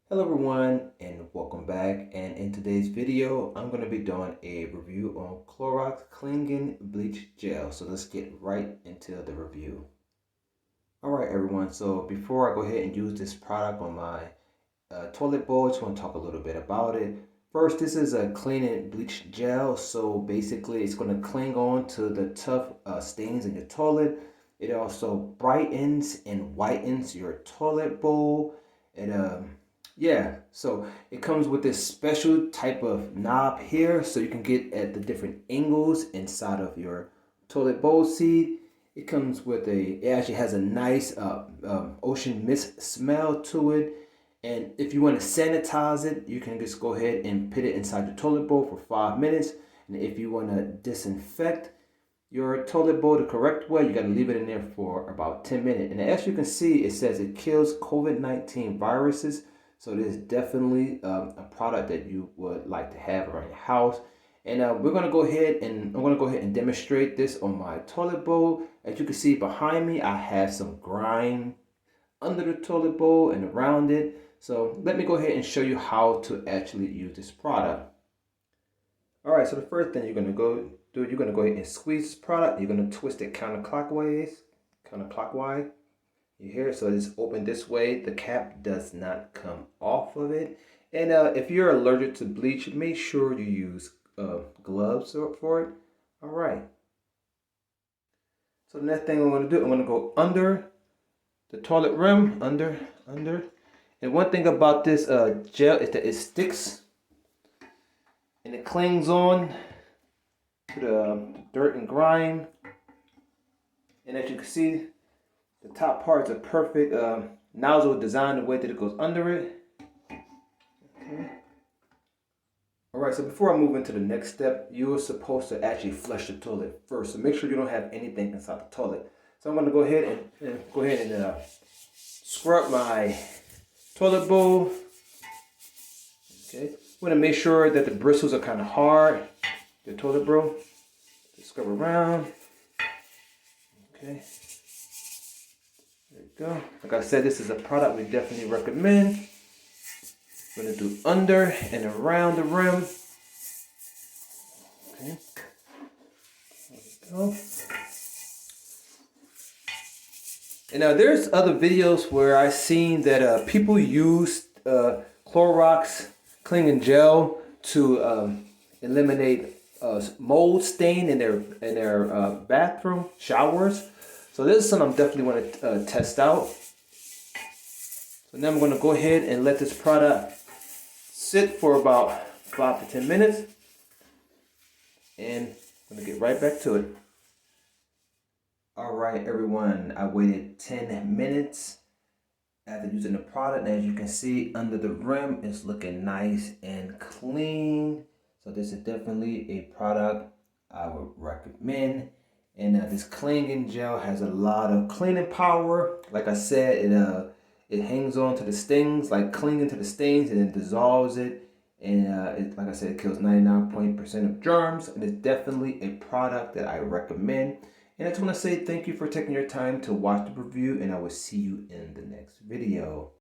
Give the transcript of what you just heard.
Hello everyone and welcome back, and in today's video I'm going to be doing a review on Clorox Cleansing Bleach Gel. So let's get right into the review. Alright everyone, so before I go ahead and use this product on my toilet bowl, I just want to talk a little bit about it. First, this is a cleaning bleach gel, so basically it's going to cling on to the tough stains in your toilet. It also brightens and whitens your toilet bowl. It Yeah, so it comes with this special type of knob here, so you can get at the different angles inside of your toilet bowl seat. It comes with it actually has a nice ocean mist smell to it. And if you want to sanitize it, you can just go ahead and put it inside your toilet bowl for 5 minutes. And if you want to disinfect your toilet bowl the correct way, you got to leave it in there for about 10 minutes. And as you can see, it says it kills COVID-19 viruses. So it is definitely a product that you would like to have around your house. And I'm going to go ahead and demonstrate this on my toilet bowl. As you can see behind me, I have some grime under the toilet bowl and around it. So let me go ahead and show you how to actually use this product. All right, so the first thing you're going to go do, you're going to go ahead and squeeze this product. You're going to twist it counterclockwise. You hear it? So it's open this way. The cap does not come off of it. And if you're allergic to bleach, make sure you use gloves for it. All right. So the next thing I'm going to do, I'm going to go under the toilet rim, under. And one thing about this gel is that it sticks and it clings on to the dirt and grime. And as you can see, the top parts are perfect. Nozzle designed the way that it goes under it. Okay. All right, so before I move into the next step, you are supposed to actually flush the toilet first. So make sure you don't have anything inside the toilet. So I'm going to go ahead and scrub my toilet bowl. Okay. I'm going to make sure that the bristles are kind of hard. The toilet bowl. Just scrub around. Okay. There you go. Like I said, this is a product we definitely recommend. We're going to do under and around the rim. Okay. There we go. And now there's other videos where I've seen that people use Clorox cleaning gel to eliminate mold stain in their bathroom showers. So this is something I'm definitely want to test out. So now I'm going to go ahead and let this product sit for about 5 to 10 minutes. And I'm going to get right back to it. Alright everyone, I waited 10 minutes after using the product. And as you can see, under the rim it's looking nice and clean. So this is definitely a product I would recommend. And this cleaning gel has a lot of cleaning power. Like I said, it hangs on to the stains, like clinging to the stains, and it dissolves it. And like I said, it kills 99% of germs. And it's definitely a product that I recommend. And I just want to say thank you for taking your time to watch the review, and I will see you in the next video.